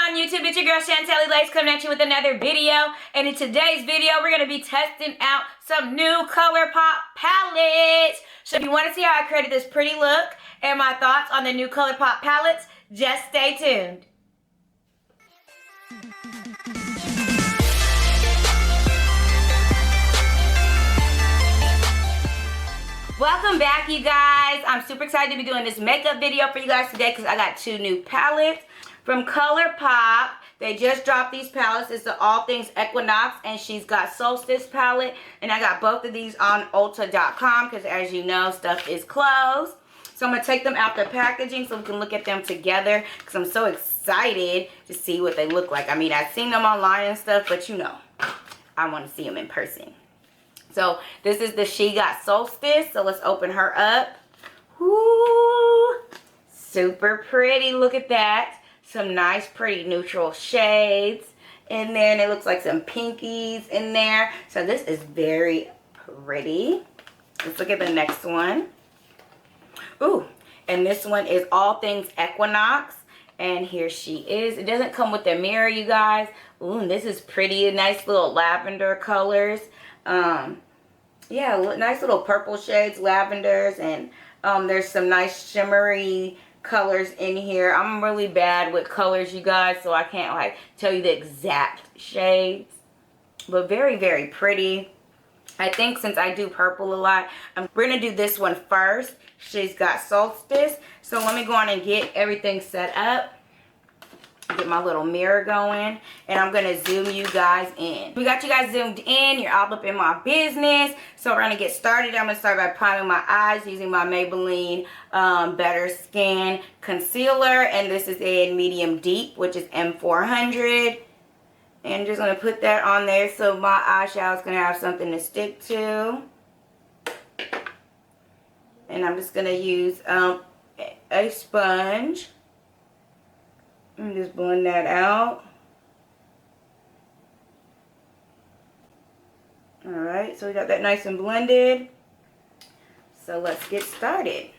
on YouTube? It's your girl Shantelle Lace coming at you with another video. And in today's video, we're going to be testing out some new Colourpop palettes. So if you want to see how I created this pretty look and my thoughts on the new Colourpop palettes, just stay tuned. Welcome back, you guys. I'm super excited to be doing this makeup video for you guys today because I got two new palettes from Colourpop. They just dropped these palettes. It's the All Things Equinox, and she's got Solstice palette. And I got both of these on Ulta.com because, as you know, stuff is closed. So I'm going to take them out the packaging so we can look at them together because I'm so excited to see what they look like. I mean, I've seen them online and stuff, but you know, I want to see them in person. So this is the She Got Solstice. So let's open her up. Woo! Super pretty. Look at that. Some nice, pretty neutral shades in there. And it looks like some pinkies in there. So this is very pretty. Let's look at the next one. Ooh, and this one is All Things Equinox. And here she is. It doesn't come with a mirror, you guys. Ooh, and this is pretty. Nice little lavender colors. Yeah, nice little purple shades, lavenders, and there's some nice shimmery colors in here. I'm really bad with colors, you guys, so I can't like tell you the exact shades, but very, very pretty. I think since I do purple a lot, we're gonna do this one first. She's Got Solstice. So let me go on and get everything set up. Get my little mirror going, and I'm gonna zoom you guys in. We got you guys zoomed in. You're all up in my business. So we're gonna get started. I'm gonna start by priming my eyes using my Maybelline Better Skin concealer, and this is in medium deep, which is M400. And just gonna put that on there so my eyeshadow is gonna have something to stick to. And I'm just gonna use a sponge. And just blend that out. Alright, so we got that nice and blended. So let's get started.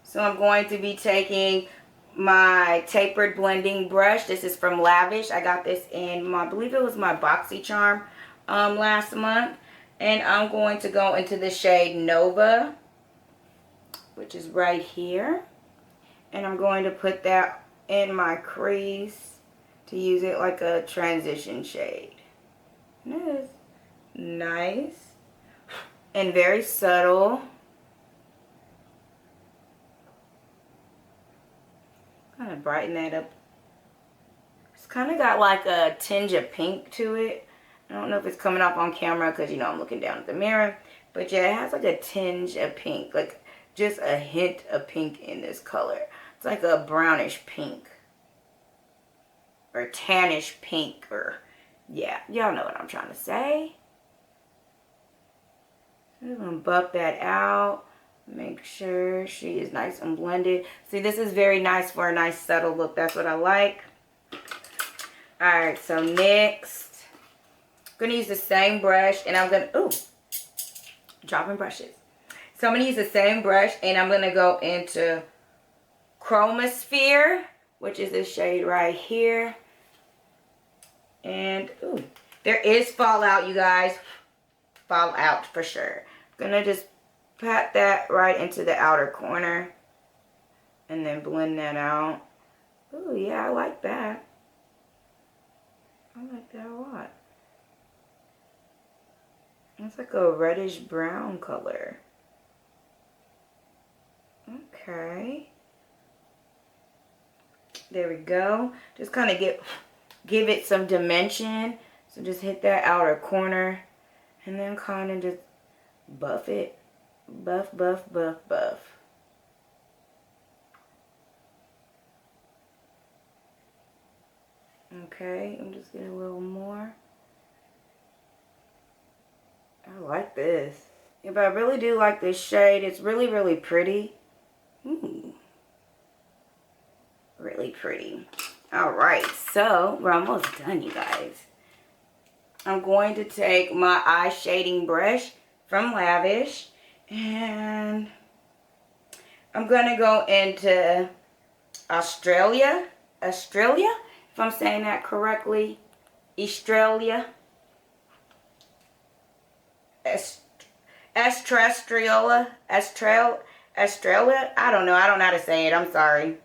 So I'm going to be taking my tapered blending brush. This is from Lavish. I got this in I believe it was my BoxyCharm last month. And I'm going to go into the shade Nova, which is right here. And I'm going to put that in my crease to use it like a transition shade. And it is nice and very subtle. Kind of brighten that up. It's kind of got like a tinge of pink to it. I don't know if it's coming off on camera because, you know, I'm looking down at the mirror. But yeah, it has like a tinge of pink. Like just a hint of pink in this color. It's like a brownish pink. Or tannish pink. Or, yeah, y'all know what I'm trying to say. I'm just going to buff that out. Make sure she is nice and blended. See, this is very nice for a nice subtle look. That's what I like. Alright, so next, I'm going to use the same brush. And I'm going to, ooh, dropping brushes. So I'm going to use the same brush. And I'm going to go into Chromosphere, which is this shade right here. And, ooh, there is fallout, you guys. Fallout for sure. I'm going to just pat that right into the outer corner. And then blend that out. Ooh, yeah, I like that. I like that a lot. It's like a reddish brown color. Okay. There we go. Just kind of give it some dimension. So just hit that outer corner. And then kind of just buff it. Buff, buff, buff, buff. Okay, I'm just getting a little more. I like this. Yeah, but I really do like this shade. It's really, really pretty. Ooh. Really pretty. Alright, so we're almost done, you guys. I'm going to take my eye shading brush from Lavish. And I'm going to go into Australia, if I'm saying that correctly. Australia. Estrella. Estrella. I don't know. I don't know how to say it. I'm sorry.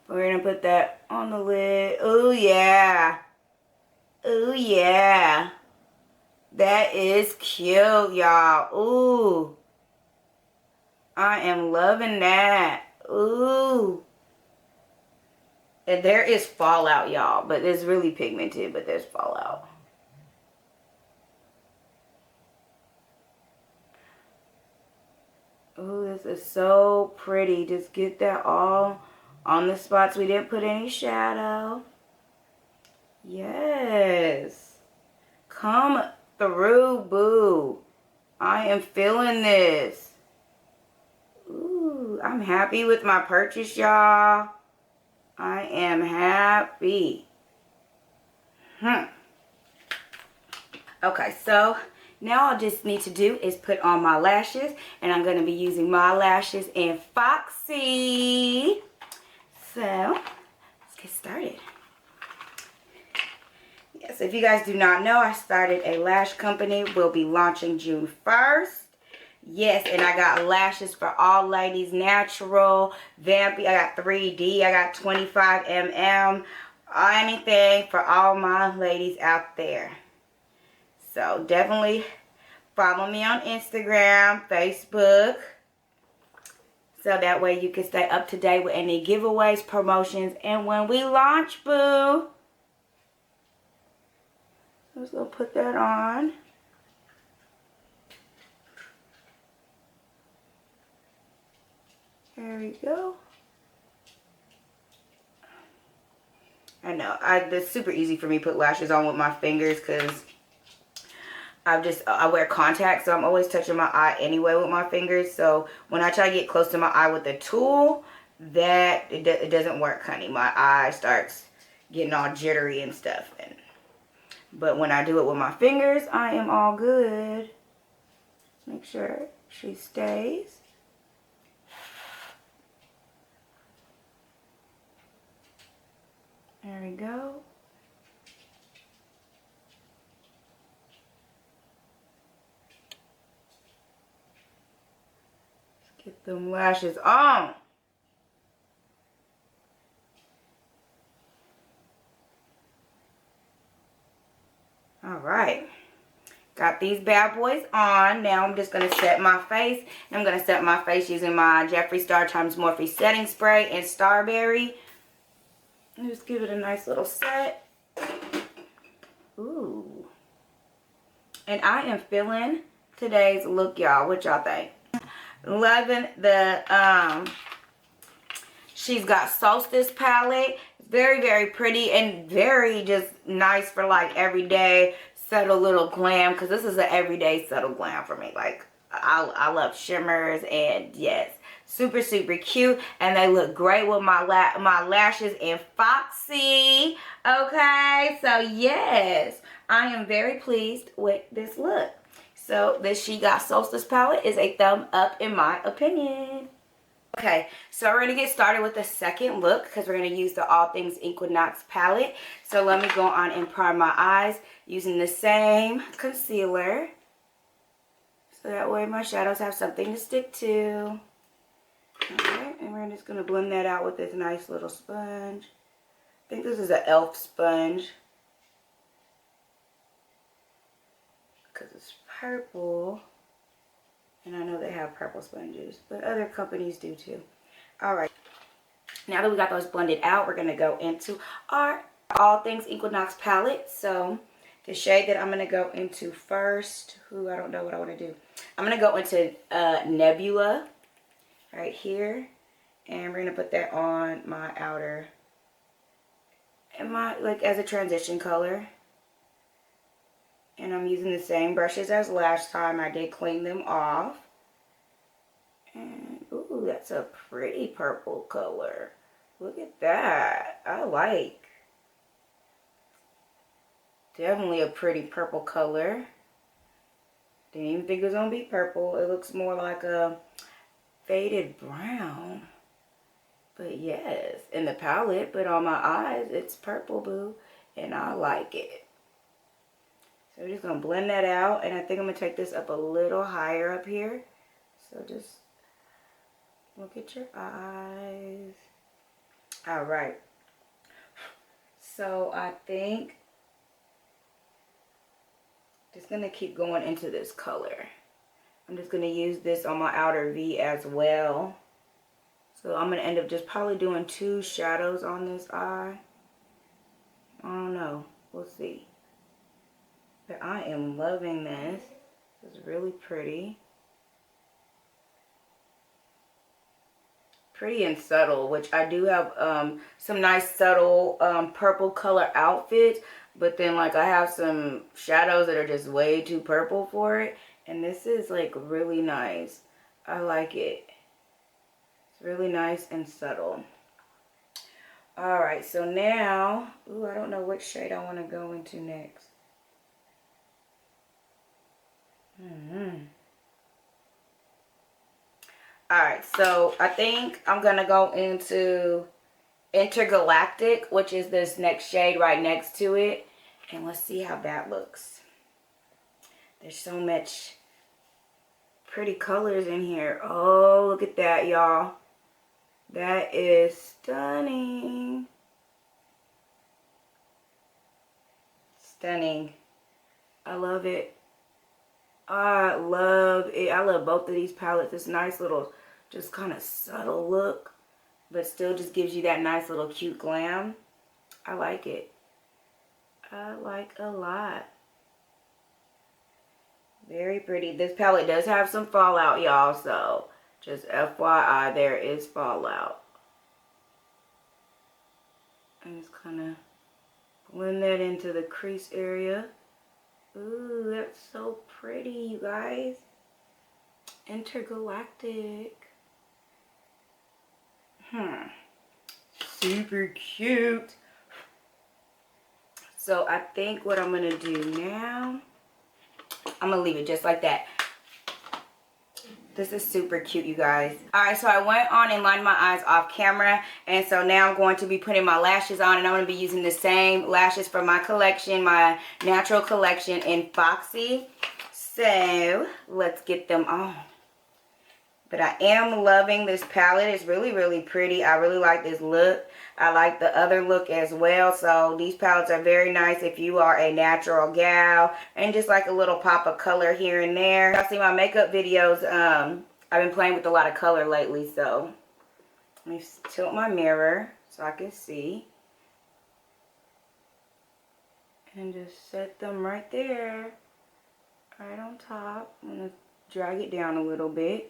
We're going to put that on the lid. Oh, yeah. Oh, yeah. That is cute, y'all. Ooh. I am loving that. Ooh. And there is fallout, y'all. But it's really pigmented, but there's fallout. Ooh, this is so pretty. Just get that all on the spots we didn't put any shadow. Yes. Come through, boo. I am feeling this. Ooh, I'm happy with my purchase, y'all. I am happy. Okay, so now all I just need to do is put on my lashes, and I'm going to be using my lashes in Foxy. So, let's get started. Yes, if you guys do not know, I started a lash company. We'll be launching June 1st. Yes, and I got lashes for all ladies, natural, vampy. I got 3D. I got 25 mm. Anything for all my ladies out there. So definitely follow me on Instagram, Facebook. So that way you can stay up to date with any giveaways, promotions, and when we launch, boo. I'm just going to put that on. There we go. I know, it's super easy for me to put lashes on with my fingers because I wear contacts, so I'm always touching my eye anyway with my fingers. So when I try to get close to my eye with a tool, it doesn't work, honey. My eye starts getting all jittery and stuff. But when I do it with my fingers, I am all good. Make sure she stays. There we go. Let's get them lashes on. Alright. Got these bad boys on. Now I'm just going to set my face. And I'm going to set my face using my Jeffree Star Times Morphe Setting Spray in Starberry. And just give it a nice little set. Ooh. And I am feeling today's look, y'all. What y'all think? Loving the, she's got Solstice palette. Very, very pretty and very just nice for like everyday subtle little glam. Because this is an everyday subtle glam for me. Like, I love shimmers and yes. Super, super cute. And they look great with my lashes in Foxy. Okay. So, yes. I am very pleased with this look. So, this She Got Solstice palette is a thumb up in my opinion. Okay, so we're going to get started with the second look because we're going to use the All Things Equinox palette. So let me go on and prime my eyes using the same concealer. So that way my shadows have something to stick to. Alright, and we're just going to blend that out with this nice little sponge. I think this is an e.l.f. sponge. Because it's purple. And I know they have purple sponges, but other companies do too. Alright, now that we got those blended out, we're going to go into our All Things Equinox palette. So, the shade that I'm going to go into first, I don't know what I want to do. I'm going to go into Nebula right here. And we're going to put that on my outer, and like as a transition color. And I'm using the same brushes as last time. I did clean them off. And, ooh, that's a pretty purple color. Look at that. I like. Definitely a pretty purple color. Didn't even think it was going to be purple. It looks more like a faded brown. But yes, in the palette, but on my eyes, it's purple, boo. And I like it. So we're just going to blend that out. And I think I'm going to take this up a little higher up here. So just look at your eyes. All right. So I think just going to keep going into this color. I'm just going to use this on my outer V as well. So I'm going to end up just probably doing 2 shadows on this eye. I don't know. We'll see. But I am loving this. It's really pretty. Pretty and subtle, which I do have some nice subtle purple color outfits. But then like I have some shadows that are just way too purple for it. And this is like really nice. I like it. It's really nice and subtle. Alright, so now, ooh, I don't know which shade I want to go into next. Alright, so I think I'm going to go into Intergalactic, which is this next shade right next to it. And let's see how that looks. There's so much pretty colors in here. Oh, look at that, y'all. That is stunning. Stunning. I love it. I love it. I love both of these palettes. This nice little, just kind of subtle look, but still just gives you that nice little cute glam. I like it. I like a lot. Very pretty. This palette does have some fallout, y'all, so just FYI, there is fallout. And just kind of blend that into the crease area. Ooh, that's so pretty, you guys. Intergalactic. Super cute. So I think what I'm going to do now, I'm going to leave it just like that. This is super cute, you guys. Alright, so I went on and lined my eyes off camera. And so now I'm going to be putting my lashes on. And I'm going to be using the same lashes from my collection, my natural collection in Foxy. So, let's get them on. But I am loving this palette. It's really, really pretty. I really like this look. I like the other look as well. So these palettes are very nice if you are a natural gal. And just like a little pop of color here and there. Y'all see my makeup videos. I've been playing with a lot of color lately. So let me tilt my mirror so I can see. And just set them right there. Right on top. I'm going to drag it down a little bit.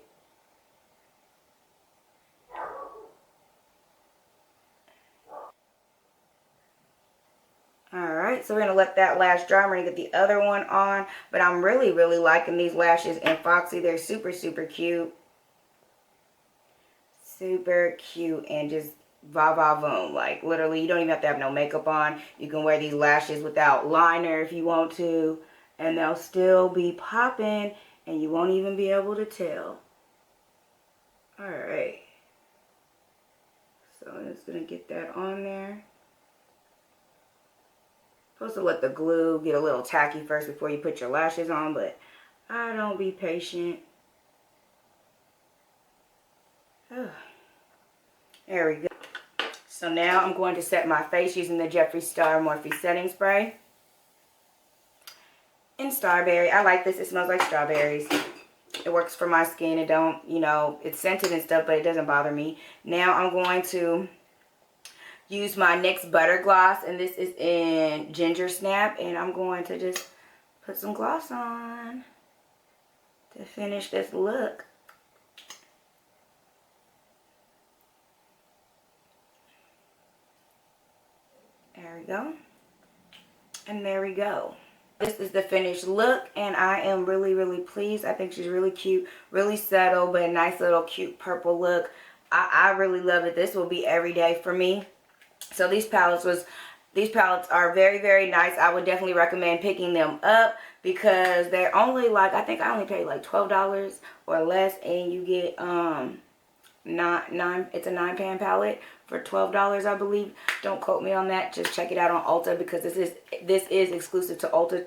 Alright, so we're going to let that lash dry. I'm going to get the other one on. But I'm really, really liking these lashes in Foxy. They're super, super cute. Super cute and just va-va-voom. Like, literally, you don't even have to have no makeup on. You can wear these lashes without liner if you want to. And they'll still be popping. And you won't even be able to tell. Alright. So I'm just going to get that on there. Supposed to let the glue get a little tacky first before you put your lashes on, but I don't be patient. There we go. So now I'm going to set my face using the Jeffree Star Morphe setting spray in Starberry. I like this. It smells like strawberries. It works for my skin. It don't, you know, it's scented and stuff, but it doesn't bother me. Now I'm going to use my NYX Butter Gloss, and this is in Ginger Snap, and I'm going to just put some gloss on to finish this look. There we go. And there we go. This is the finished look, and I am really, really pleased. I think she's really cute, really subtle, but a nice little cute purple look. I really love it. This will be every day for me. So these palettes are very, very nice. I would definitely recommend picking them up because they're only like, I think I only paid like $12 or less, and you get it's a 9-pan palette for $12, I believe. Don't quote me on that. Just check it out on Ulta, because this is exclusive to Ulta.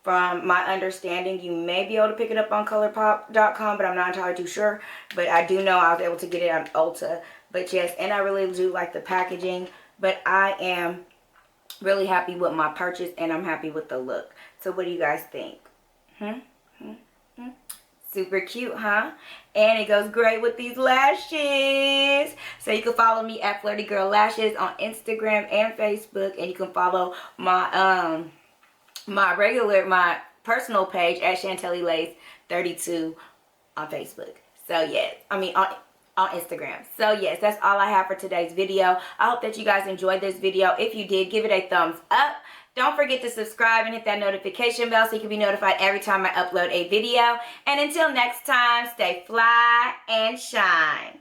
From my understanding, you may be able to pick it up on Colourpop.com, but I'm not entirely too sure. But I do know I was able to get it on Ulta. But yes, and I really do like the packaging. But I am really happy with my purchase, and I'm happy with the look. So what do you guys think? Super cute, huh? And it goes great with these lashes. So you can follow me at Flirty Girl Lashes on Instagram and Facebook. And you can follow my my personal page at Shantelle Lace 32 on Facebook. So yes, I mean on Instagram. So yes, that's all I have for today's video. I hope that you guys enjoyed this video. If you did, give it a thumbs up. Don't forget to subscribe and hit that notification bell so you can be notified every time I upload a video. And until next time, stay fly and shine.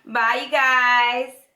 Bye, you guys.